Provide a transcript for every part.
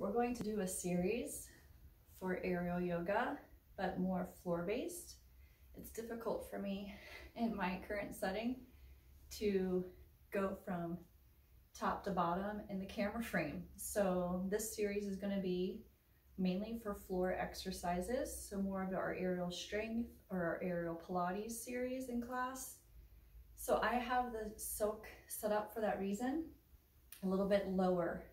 We're going to do a series for aerial yoga, but more floor-based. It's difficult for me in my current setting to go from top to bottom in the camera frame. So this series is going to be mainly for floor exercises, so more of our aerial strength or our aerial Pilates series in class. So I have the soak set up for that reason, a little bit lower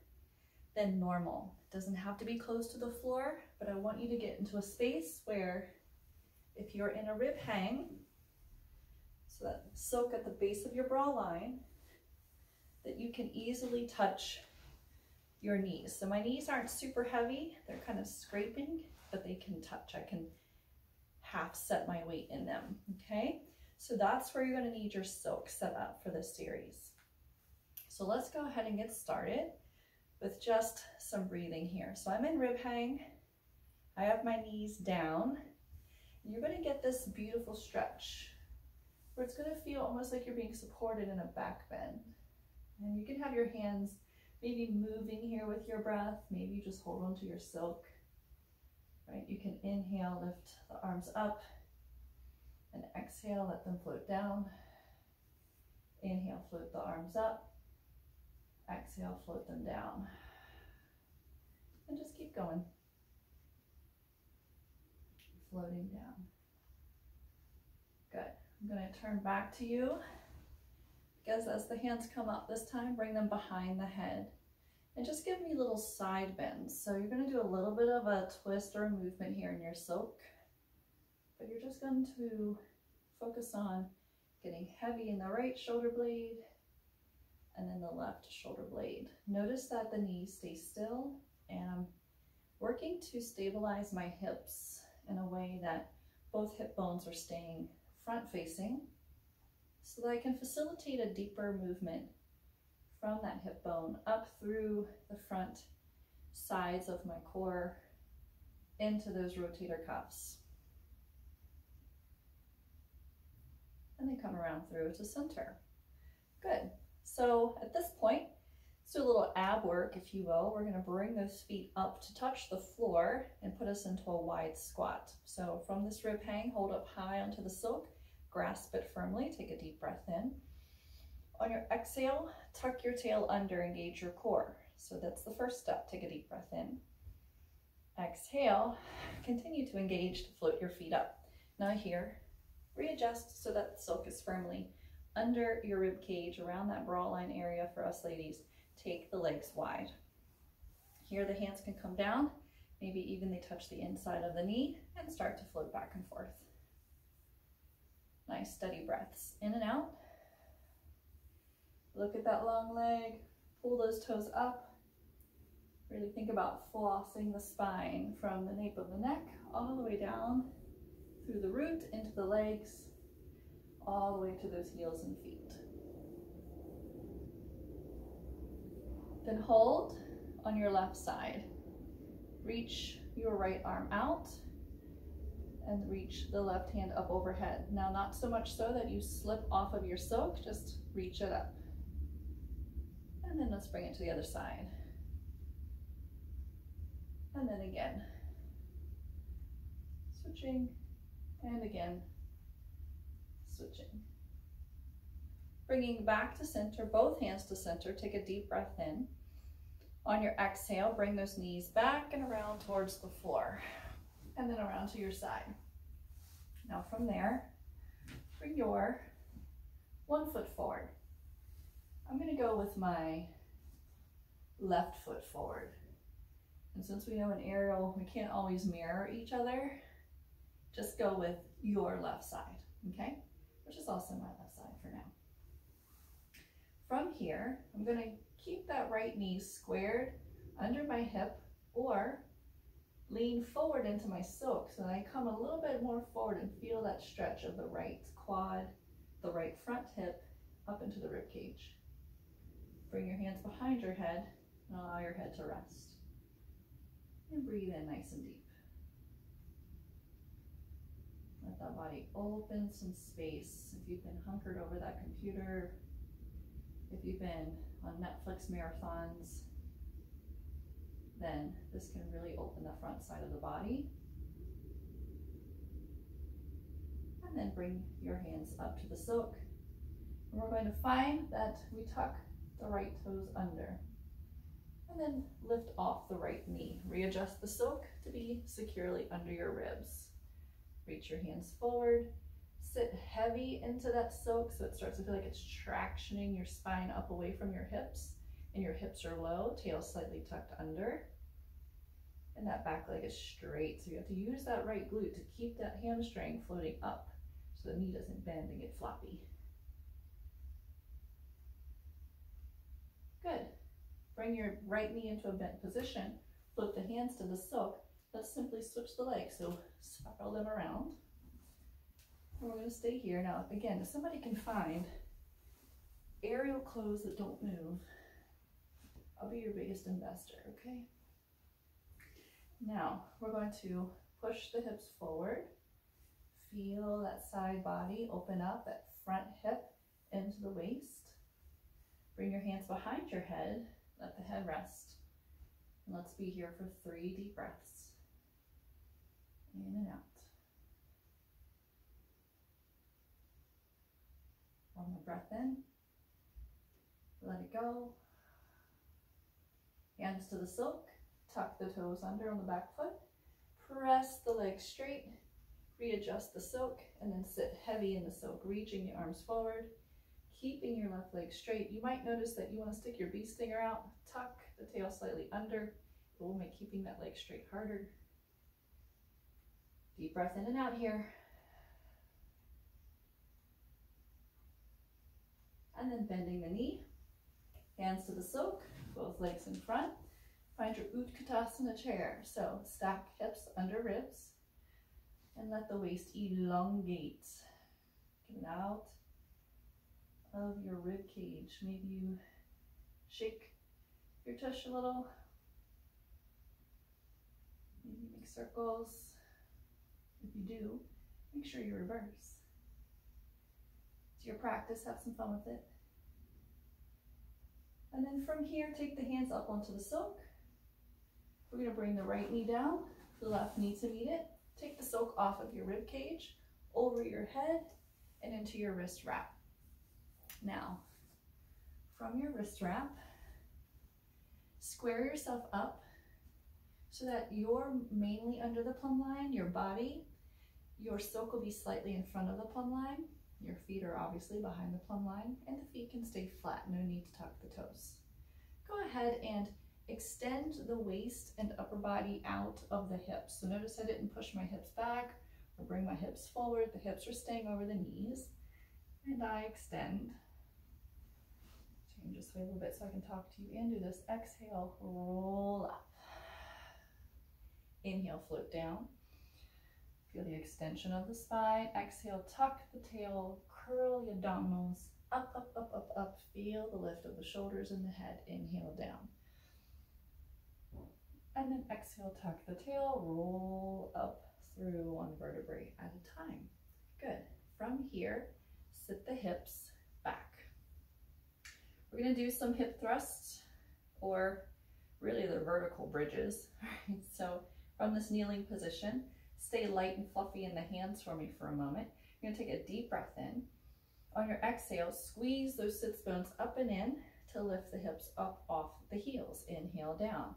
than normal. It doesn't have to be close to the floor, but I want you to get into a space where if you're in a rib hang, so that soak at the base of your bra line, that you can easily touch your knees. So my knees aren't super heavy, they're kind of scraping, but they can touch. I can half set my weight in them, okay? So that's where you're gonna need your soak set up for this series. So let's go ahead and get started with just some breathing here. So I'm in rib hang, I have my knees down, and you're gonna get this beautiful stretch where it's gonna feel almost like you're being supported in a back bend. And you can have your hands maybe moving here with your breath. Maybe you just hold on to your silk, right? You can inhale, lift the arms up, and exhale, let them float down. Inhale, float the arms up. Exhale, float them down. And just keep going. Floating down. Good. I'm going to turn back to you. Because as the hands come up this time, bring them behind the head. And just give me little side bends. So you're going to do a little bit of a twist or a movement here in your soak. But you're just going to focus on getting heavy in the right shoulder blade and then the left shoulder blade. Notice that the knees stay still, and I'm working to stabilize my hips in a way that both hip bones are staying front facing so that I can facilitate a deeper movement from that hip bone up through the front sides of my core into those rotator cuffs. And then come around through to center. Good. So at this point, let's do a little ab work, if you will. We're going to bring those feet up to touch the floor and put us into a wide squat. So from this rib hang, hold up high onto the silk, grasp it firmly, take a deep breath in. On your exhale, tuck your tail under, engage your core. So that's the first step, take a deep breath in. Exhale, continue to engage to float your feet up. Now here, readjust so that the silk is firmly under your rib cage, around that bra line area for us ladies. Take the legs wide. Here the hands can come down, maybe even they touch the inside of the knee and start to float back and forth. Nice steady breaths in and out. Look at that long leg, pull those toes up. Really think about flossing the spine from the nape of the neck all the way down through the root into the legs, all the way to those heels and feet. Then hold on your left side. Reach your right arm out and reach the left hand up overhead. Now, not so much so that you slip off of your silk, just reach it up. And then let's bring it to the other side. And then again. Switching, and again. Switching. Bringing back to center, both hands to center, take a deep breath in. On your exhale, bring those knees back and around towards the floor, and then around to your side. Now from there, bring your one foot forward. I'm going to go with my left foot forward. And since we know in aerial, we can't always mirror each other, just go with your left side, okay? Which is also my left side for now. From here, I'm going to keep that right knee squared under my hip or lean forward into my silk so that I come a little bit more forward and feel that stretch of the right quad, the right front hip up into the rib cage. Bring your hands behind your head and allow your head to rest. And breathe in nice and deep. Let that body open some space. If you've been hunkered over that computer, if you've been on Netflix marathons, then this can really open the front side of the body. And then bring your hands up to the silk. And we're going to find that we tuck the right toes under. And then lift off the right knee. Readjust the silk to be securely under your ribs. Reach your hands forward. Sit heavy into that silk so it starts to feel like it's tractioning your spine up away from your hips. And your hips are low, tail slightly tucked under. And that back leg is straight. So you have to use that right glute to keep that hamstring floating up so the knee doesn't bend and get floppy. Good. Bring your right knee into a bent position. Flip the hands to the silk. Let's simply switch the legs. So spiral them around. And we're going to stay here. Now, again, if somebody can find aerial clothes that don't move, I'll be your biggest investor, okay? Now, we're going to push the hips forward. Feel that side body open up, that front hip into the waist. Bring your hands behind your head. Let the head rest. And let's be here for 3 deep breaths. In and out. One more breath in. Let it go. Hands to the silk. Tuck the toes under on the back foot. Press the legs straight. Readjust the silk and then sit heavy in the silk, reaching the arms forward, keeping your left leg straight. You might notice that you want to stick your bee stinger out. Tuck the tail slightly under. It will make keeping that leg straight harder. Deep breath in and out here. And then bending the knee. Hands to the silk, both legs in front. Find your Utkatasana chair. So stack hips under ribs and let the waist elongate. Get it out of your rib cage. Maybe you shake your tush a little. Maybe make circles. If you do, make sure you reverse. It's your practice, have some fun with it. And then from here, take the hands up onto the silk. We're going to bring the right knee down, the left knee to meet it. Take the silk off of your rib cage, over your head, and into your wrist wrap. Now, from your wrist wrap, square yourself up so that you're mainly under the plumb line, your body. Your silk will be slightly in front of the plumb line. Your feet are obviously behind the plumb line, and the feet can stay flat. No need to tuck the toes. Go ahead and extend the waist and upper body out of the hips. So notice I didn't push my hips back or bring my hips forward. The hips are staying over the knees. And I extend. Change this way a little bit so I can talk to you and do this. Exhale, roll up. Inhale, float down. Feel the extension of the spine. Exhale, tuck the tail, curl your abdominals. Up, up, up, up, up. Feel the lift of the shoulders and the head. Inhale, down. And then exhale, tuck the tail, roll up through one vertebrae at a time. Good. From here, sit the hips back. We're going to do some hip thrusts, or really they're vertical bridges. Right? So from this kneeling position, stay light and fluffy in the hands for me for a moment. You're going to take a deep breath in. On your exhale, squeeze those sits bones up and in to lift the hips up off the heels. Inhale, down.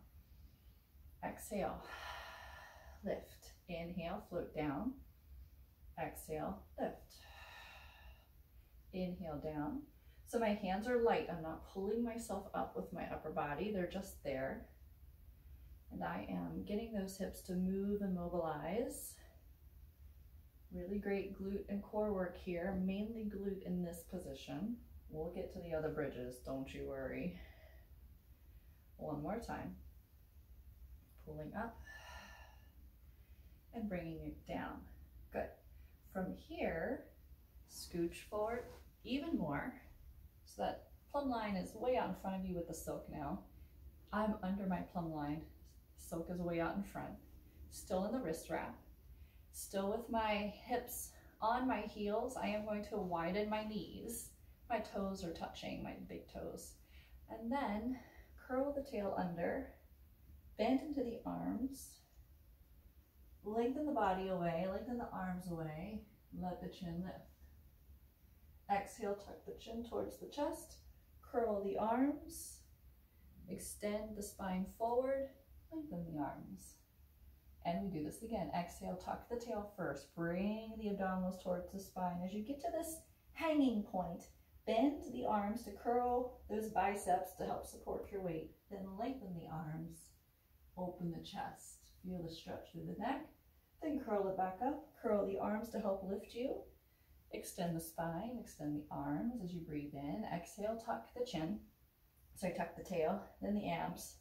Exhale, lift. Inhale, float down. Exhale, lift. Inhale, down. So my hands are light. I'm not pulling myself up with my upper body. They're just there. And I am getting those hips to move and mobilize. Really great glute and core work here, mainly glute in this position. We'll get to the other bridges, don't you worry. One more time. Pulling up and bringing it down. Good. From here, scooch forward even more so that plumb line is way out in front of you with the silk now. I'm under my plumb line. Silk is way out in front. Still in the wrist wrap. Still with my hips on my heels. I am going to widen my knees. My toes are touching, my big toes. And then curl the tail under. Bend into the arms. Lengthen the body away, lengthen the arms away. Let the chin lift. Exhale, tuck the chin towards the chest. Curl the arms. Extend the spine forward. Lengthen the arms. And we do this again. Exhale, tuck the tail first. Bring the abdominals towards the spine. As you get to this hanging point, bend the arms to curl those biceps to help support your weight. Then lengthen the arms. Open the chest. Feel the stretch through the neck. Then curl it back up. Curl the arms to help lift you. Extend the spine. Extend the arms as you breathe in. Exhale, tuck the chin. Sorry, tuck the tail. Then the abs.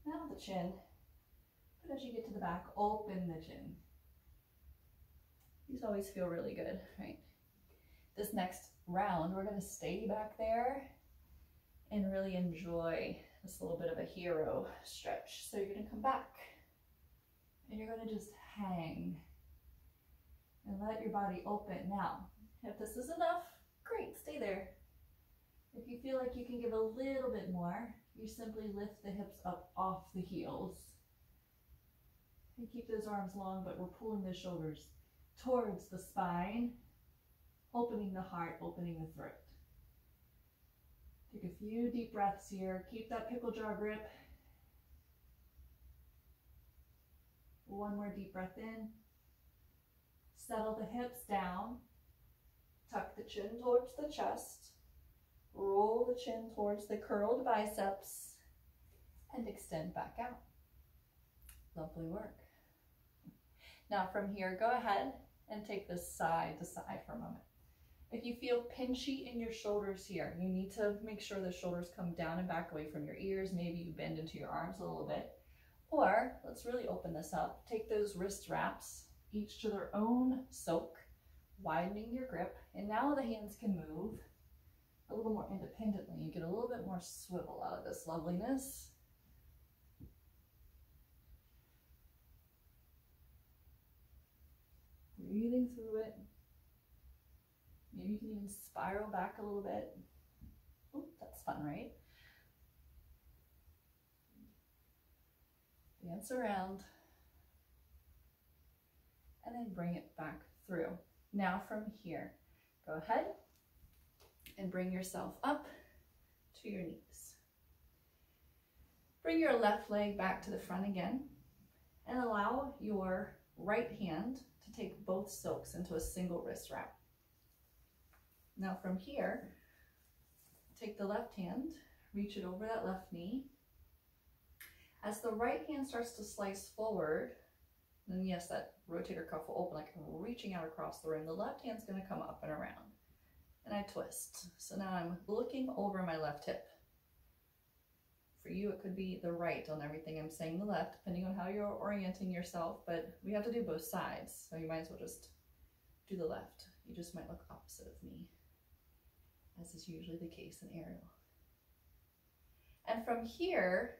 Now the chin. But as you get to the back, open the chin. These always feel really good, right? This next round, we're going to stay back there and really enjoy this little bit of a hero stretch. So you're going to come back and you're going to just hang and let your body open. Now, if this is enough, great, stay there. If you feel like you can give a little bit more, you simply lift the hips up off the heels. And keep those arms long, but we're pulling the shoulders towards the spine, opening the heart, opening the throat. Take a few deep breaths here. Keep that pickle jaw grip. One more deep breath in. Settle the hips down. Tuck the chin towards the chest. Roll the chin towards the curled biceps and extend back out. Lovely work. Now from here, go ahead and take this side to side for a moment. If you feel pinchy in your shoulders here, you need to make sure the shoulders come down and back away from your ears. Maybe you bend into your arms a little bit. Or let's really open this up. Take those wrist wraps, each to their own soak, widening your grip. And now the hands can move a little more independently. You get a little bit more swivel out of this loveliness. Breathing through it. Maybe you can even spiral back a little bit. Ooh, that's fun, right? Dance around. And then bring it back through. Now from here, go ahead and bring yourself up to your knees. Bring your left leg back to the front again and allow your right hand to take both soaks into a single wrist wrap. Now from here, take the left hand, reach it over that left knee. As the right hand starts to slice forward, then yes, that rotator cuff will open like I'm reaching out across the room. The left hand's going to come up and around. And I twist. So now I'm looking over my left hip. For you, it could be the right on everything I'm saying the left, depending on how you're orienting yourself, but we have to do both sides. So you might as well just do the left. You just might look opposite of me, as is usually the case in aerial. And from here,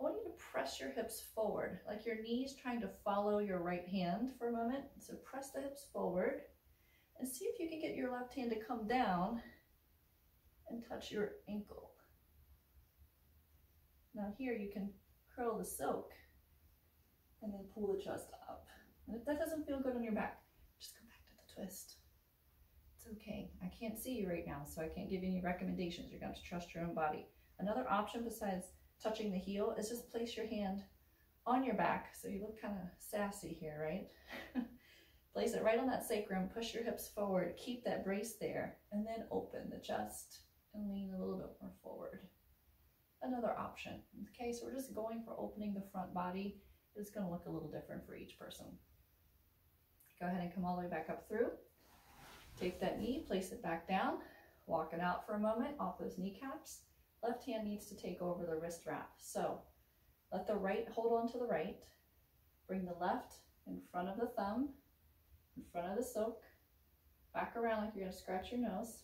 I want you to press your hips forward, like your knees trying to follow your right hand for a moment. So press the hips forward and see if you can get your left hand to come down and touch your ankle. Now here you can curl the soak and then pull the chest up. And if that doesn't feel good on your back, just come back to the twist. It's okay. I can't see you right now, so I can't give you any recommendations. You're going to have to trust your own body. Another option besides touching the heel is just place your hand on your back. So you look kind of sassy here, right? Place it right on that sacrum, push your hips forward, keep that brace there, and then open the chest and lean a little bit more forward. Another option. Okay, so we're just going for opening the front body. It's going to look a little different for each person. Go ahead and come all the way back up through. Take that knee, place it back down, walk it out for a moment off those kneecaps. Left hand needs to take over the wrist wrap. So let the right hold on to the right. Bring the left in front of the thumb, in front of the soak. Back around like you're going to scratch your nose.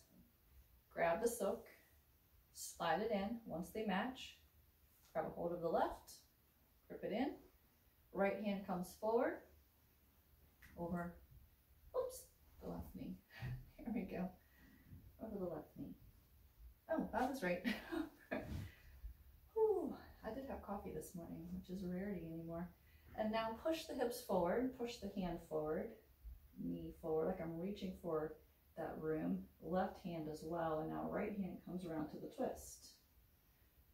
Grab the soak, slide it in. Once they match, grab a hold of the left, grip it in. Right hand comes forward, over, oops, the left knee. Here we go, over the left knee. Oh, that was right. Whew, I did have coffee this morning, which is a rarity anymore. And now push the hips forward, push the hand forward, knee forward, like I'm reaching for that room. Left hand as well, and now right hand comes around to the twist.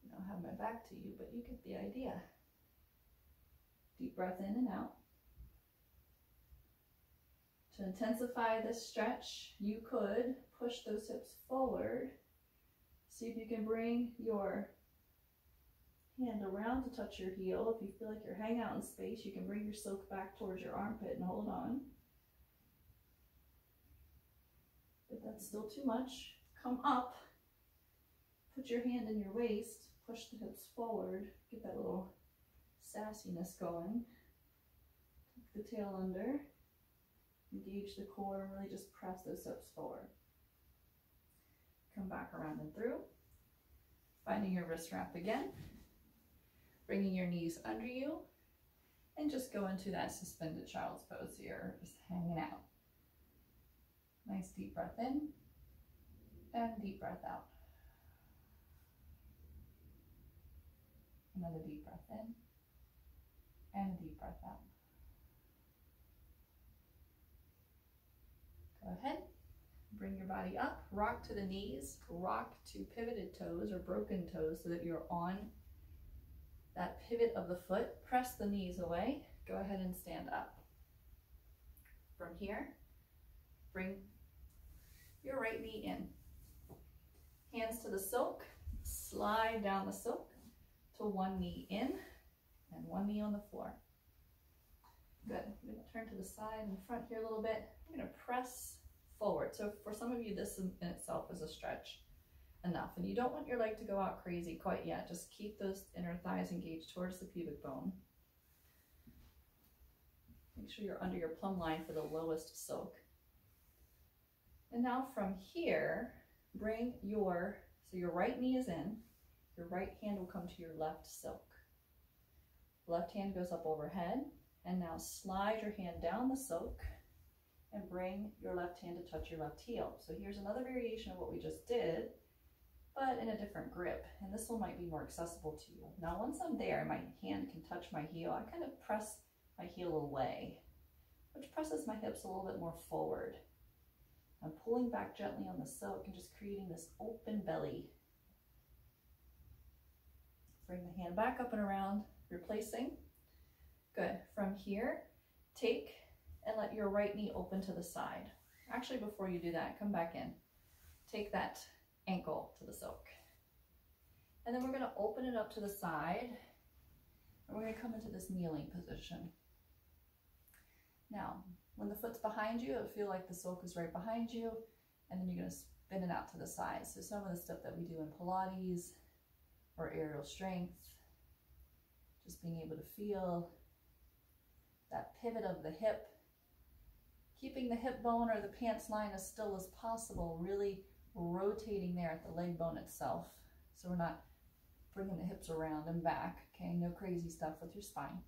I don't have my back to you, but you get the idea. Deep breath in and out. To intensify this stretch, you could push those hips forward. See if you can bring your hand around to touch your heel. If you feel like you're hanging out in space, you can bring your silk back towards your armpit and hold on. If that's still too much, come up, put your hand in your waist, push the hips forward, get that little sassiness going. Tuck the tail under, engage the core, and really just press those hips forward. Come back around and through, finding your wrist wrap again, bringing your knees under you, and just go into that suspended child's pose here, just hanging out. Nice deep breath in and deep breath out. Another deep breath in and a deep breath out. Go ahead, bring your body up, rock to the knees, rock to pivoted toes or broken toes so that you're on that pivot of the foot. Press the knees away. Go ahead and stand up. From here, bring your right knee in. Hands to the silk, slide down the silk to one knee in and one knee on the floor. Good. I'm going to turn to the side and front here a little bit. I'm going to press forward. So for some of you, this in itself is a stretch enough. And you don't want your leg to go out crazy quite yet. Just keep those inner thighs engaged towards the pubic bone. Make sure you're under your plumb line for the lowest silk. And now from here, bring your right knee is in, your right hand will come to your left silk. Left hand goes up overhead, and now slide your hand down the silk and bring your left hand to touch your left heel. So here's another variation of what we just did, but in a different grip. And this one might be more accessible to you. Now once I'm there, my hand can touch my heel, I kind of press my heel away, which presses my hips a little bit more forward. I'm pulling back gently on the silk and just creating this open belly. Bring the hand back up and around, replacing. Good. From here, take and let your right knee open to the side. Actually, before you do that, come back in. Take that ankle to the silk. And then we're going to open it up to the side, and we're going to come into this kneeling position. Now, when the foot's behind you, it'll feel like the silk is right behind you, and then you're going to spin it out to the side. So some of the stuff that we do in Pilates or aerial strength, just being able to feel that pivot of the hip, keeping the hip bone or the pants line as still as possible, really rotating there at the leg bone itself. So we're not bringing the hips around and back, okay? No crazy stuff with your spine.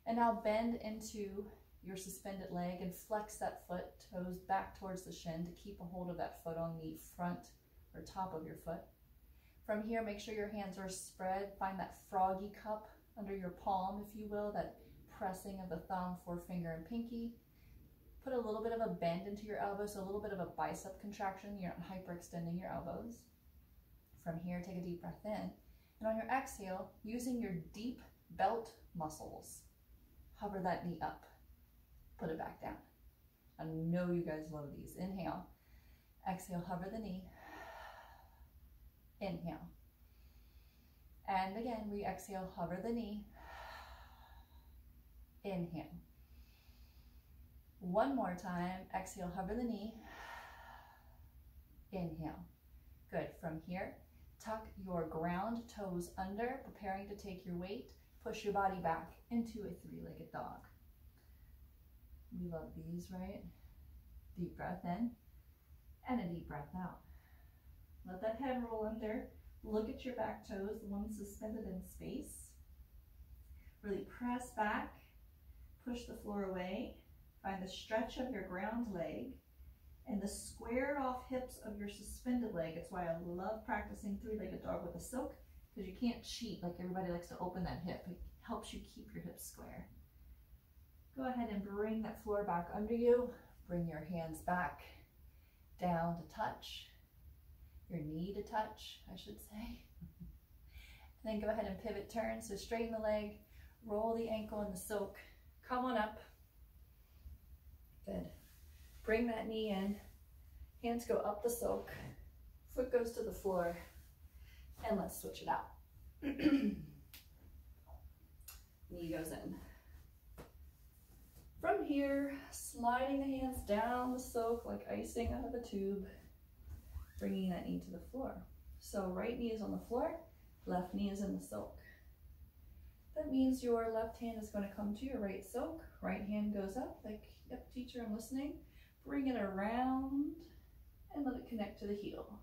And now bend into your suspended leg and flex that foot, toes back towards the shin to keep a hold of that foot on the front or top of your foot. From here, make sure your hands are spread. Find that froggy cup under your palm, if you will, that pressing of the thumb, forefinger, and pinky. Put a little bit of a bend into your elbows, so a little bit of a bicep contraction. You're not hyperextending your elbows. From here, take a deep breath in. And on your exhale, using your deep belt muscles, hover that knee up. Put it back down. I know you guys love these. Inhale. Exhale, hover the knee. Inhale. And again, we exhale, hover the knee. Inhale. One more time. Exhale, hover the knee. Inhale. Good. From here, tuck your ground toes under, preparing to take your weight. Push your body back into a three-legged dog. We love these, right? Deep breath in and a deep breath out. Let that head roll under. Look at your back toes, the ones suspended in space. Really press back, push the floor away. Find the stretch of your ground leg and the squared off hips of your suspended leg. It's why I love practicing three-legged dog with a silk. because you can't cheat like everybody likes to open that hip. It helps you keep your hips square. Go ahead and bring that floor back under you. Bring your hands back down to touch, your knee to touch, I should say. And then go ahead and pivot turn. So straighten the leg, roll the ankle in the soak. Come on up. Good. Bring that knee in. Hands go up the soak. Foot goes to the floor. And let's switch it out. Knee goes in. From here, sliding the hands down the soak like icing out of a tube, bringing that knee to the floor. So right knee is on the floor, left knee is in the soak. That means your left hand is going to come to your right soak, right hand goes up, like, yep, teacher, I'm listening. Bring it around and let it connect to the heel.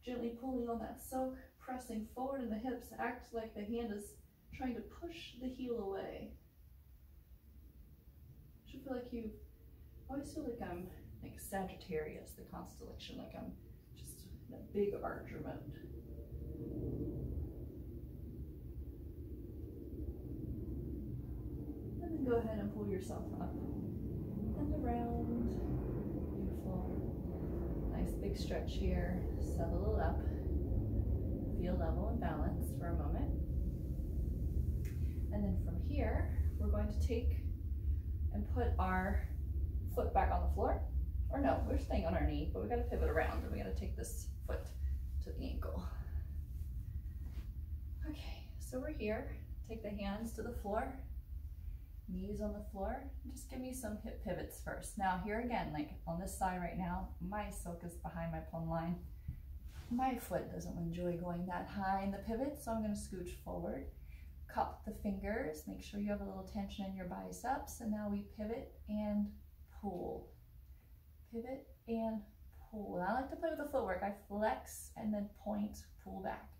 Gently pulling on that soak, pressing forward in the hips, act like the hand is trying to push the heel away. I should feel like I always feel like I'm like Sagittarius, the constellation, like I'm just in a big archer mode. And then go ahead and pull yourself up and around. Beautiful. Nice big stretch here. Settle it up. Feel level and balanced for a moment. And then from here, we're going to take and put our foot back on the floor. Or no, we're staying on our knee, but we got to pivot around and we got to take this foot to the ankle. Okay, so we're here. Take the hands to the floor, knees on the floor. Just give me some hip pivots first. Now here again, like on this side right now, my soak is behind my plumb line. My foot doesn't enjoy going that high in the pivot, so I'm going to scooch forward. Cup the fingers, make sure you have a little tension in your biceps, and now we pivot and pull. Pivot and pull. And I like to play with the footwork. I flex and then point, pull back.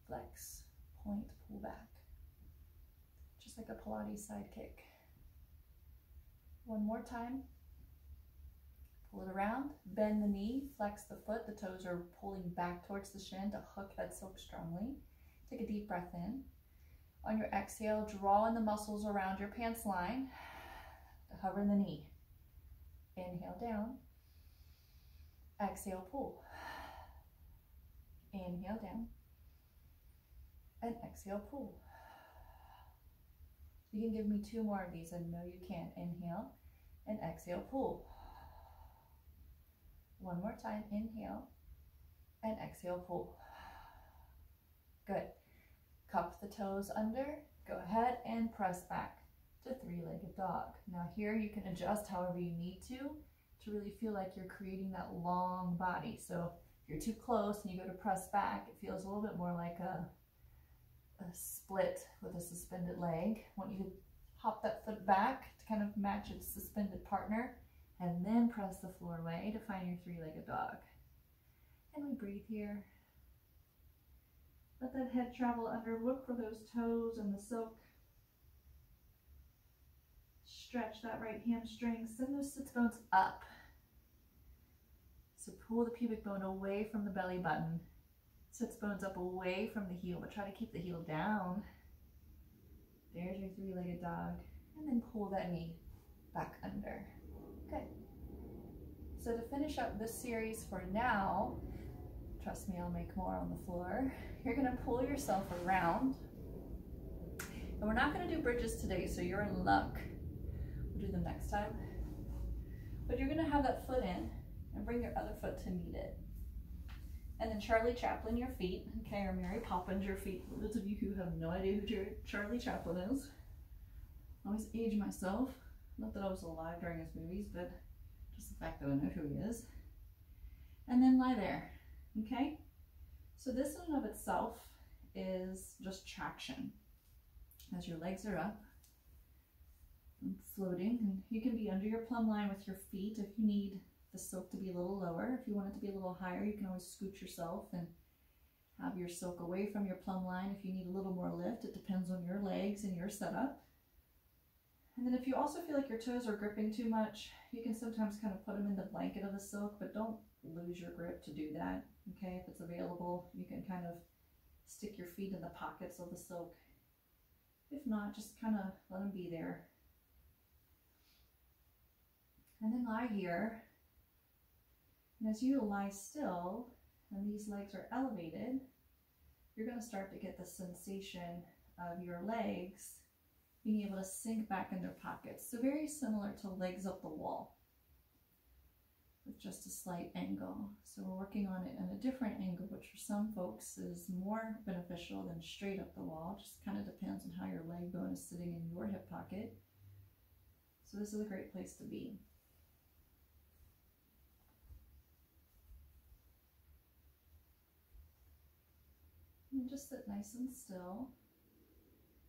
Flex, point, pull back. Just like a Pilates side kick. One more time. Pull it around, bend the knee, flex the foot. The toes are pulling back towards the shin to hook that silk strongly. Take a deep breath in. On your exhale, draw in the muscles around your pants line. Hover in the knee. Inhale down. Exhale, pull. Inhale down. And exhale, pull. You can give me 2 more of these. I know you can. Inhale and exhale, pull. One more time. Inhale and exhale, pull. Good. Cup the toes under, go ahead and press back to 3-legged dog. Now here you can adjust however you need to really feel like you're creating that long body. So if you're too close and you go to press back, it feels a little bit more like a split with a suspended leg. I want you to hop that foot back to kind of match its suspended partner and then press the floor away to find your 3-legged dog. And we breathe here. Let that head travel under. Look for those toes and the silk. Stretch that right hamstring. Send those sits bones up. So pull the pubic bone away from the belly button. Sits bones up away from the heel, but try to keep the heel down. There's your 3-legged dog. And then pull that knee back under. Good. So to finish up this series for now, trust me, I'll make more on the floor. You're gonna pull yourself around. And we're not gonna do bridges today, so you're in luck. We'll do them next time. But you're gonna have that foot in and bring your other foot to meet it. And then Charlie Chaplin your feet, okay, or Mary Poppins your feet. For those of you who have no idea who Charlie Chaplin is, I always age myself. Not that I was alive during his movies, but just the fact that I know who he is. And then lie there, okay? So this in and of itself is just traction. As your legs are up and floating, and you can be under your plumb line with your feet if you need the silk to be a little lower. If you want it to be a little higher, you can always scoot yourself and have your silk away from your plumb line if you need a little more lift. It depends on your legs and your setup. And then if you also feel like your toes are gripping too much, you can sometimes kind of put them in the blanket of the silk, but don't lose your grip to do that. Okay, if it's available, you can kind of stick your feet in the pockets of the silk. If not, just kind of let them be there. And then lie here. And as you lie still and these legs are elevated, you're going to start to get the sensation of your legs being able to sink back in their pockets. So very similar to legs up the wall with just a slight angle. So we're working on it in a different angle, which for some folks is more beneficial than straight up the wall. Just kind of depends on how your leg bone is sitting in your hip pocket. So this is a great place to be. And just sit nice and still.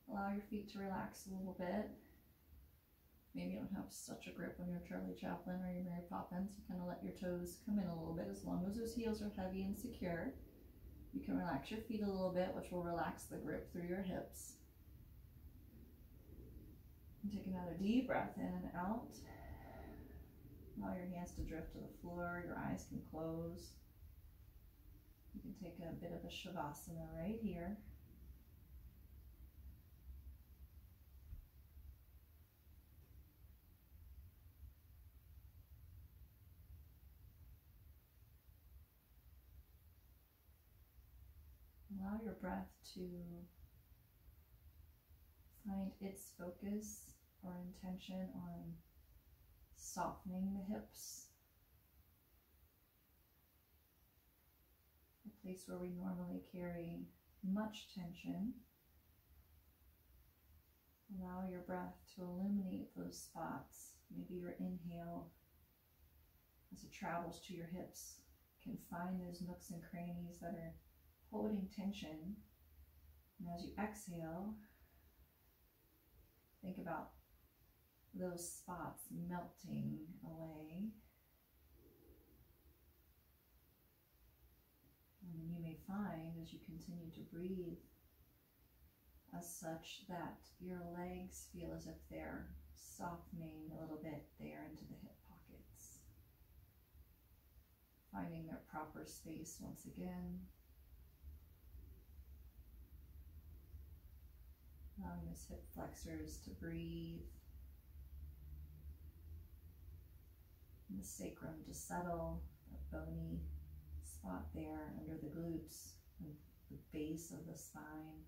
Allow your feet to relax a little bit. Maybe you don't have such a grip when you're Charlie Chaplin or you're Mary Poppins. You kind of let your toes come in a little bit. As long as those heels are heavy and secure, you can relax your feet a little bit, which will relax the grip through your hips. And take another deep breath in and out. Allow your hands to drift to the floor. Your eyes can close. You can take a bit of a shavasana right here. Allow your breath to find its focus or intention on softening the hips, a place where we normally carry much tension. Allow your breath to illuminate those spots. Maybe your inhale, as it travels to your hips, can find those nooks and crannies that are holding tension. And as you exhale, think about those spots melting away. And you may find, as you continue to breathe as such, that your legs feel as if they're softening a little bit there into the hip pockets, finding their proper space once again. Allowing those hip flexors to breathe, and the sacrum to settle, that bony spot there under the glutes and the base of the spine.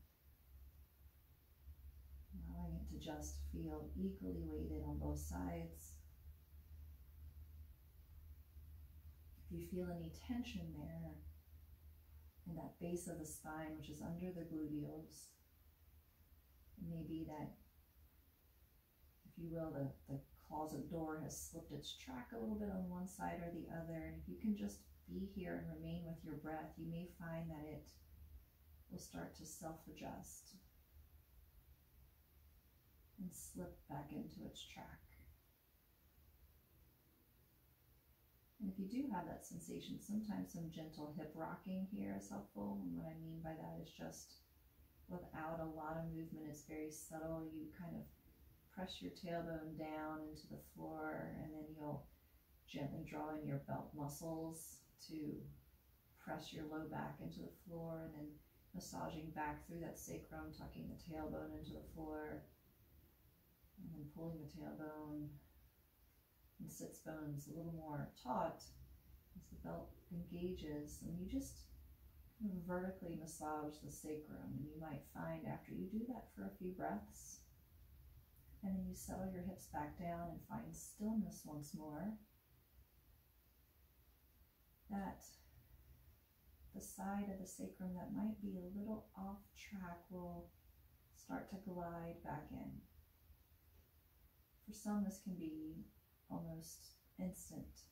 Allowing it to just feel equally weighted on both sides. If you feel any tension there in that base of the spine, which is under the gluteals, it may be that, if you will, the closet door has slipped its track a little bit on one side or the other. And if you can just be here and remain with your breath, you may find that it will start to self-adjust and slip back into its track. And if you do have that sensation, sometimes some gentle hip rocking here is helpful. And what I mean by that is just without a lot of movement. It's very subtle. You kind of press your tailbone down into the floor, and then you'll gently draw in your belt muscles to press your low back into the floor, and then massaging back through that sacrum, tucking the tailbone into the floor, and then pulling the tailbone and sits bones a little more taut as the belt engages, and you just vertically massage the sacrum. And you might find after you do that for a few breaths, and then you settle your hips back down and find stillness once more, that the side of the sacrum that might be a little off track will start to glide back in. For some, this can be almost instant,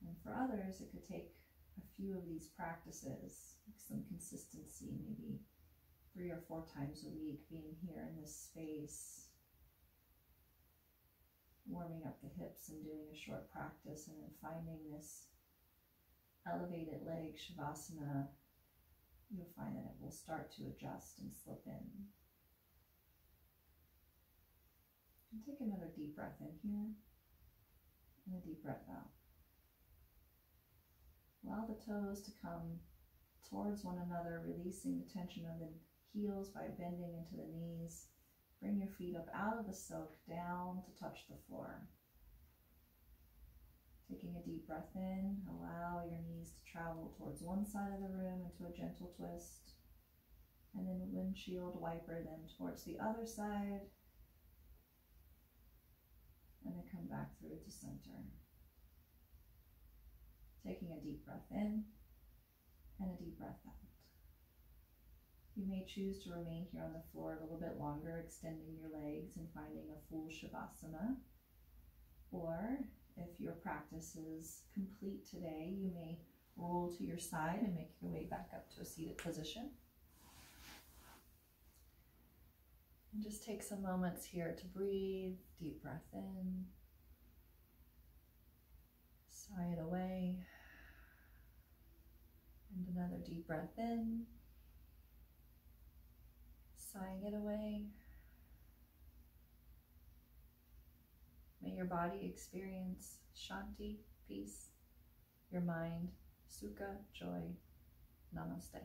and for others it could take a few of these practices, like some consistency, maybe 3 or 4 times a week, being here in this space, warming up the hips and doing a short practice, and then finding this elevated leg shavasana. You'll find that it will start to adjust and slip in. And take another deep breath in here and a deep breath out. Allow the toes to come towards one another, releasing the tension of the heels by bending into the knees. Bring your feet up out of the silk, down to touch the floor. Taking a deep breath in, allow your knees to travel towards one side of the room into a gentle twist. And then windshield wiper them towards the other side. And then come back through to center. Taking a deep breath in and a deep breath out. You may choose to remain here on the floor a little bit longer, extending your legs and finding a full Shavasana. Or if your practice is complete today, you may roll to your side and make your way back up to a seated position. And just take some moments here to breathe. Deep breath in. Sigh it away. And another deep breath in. Sighing it away. May your body experience Shanti, peace. Your mind, Sukha, joy. Namaste.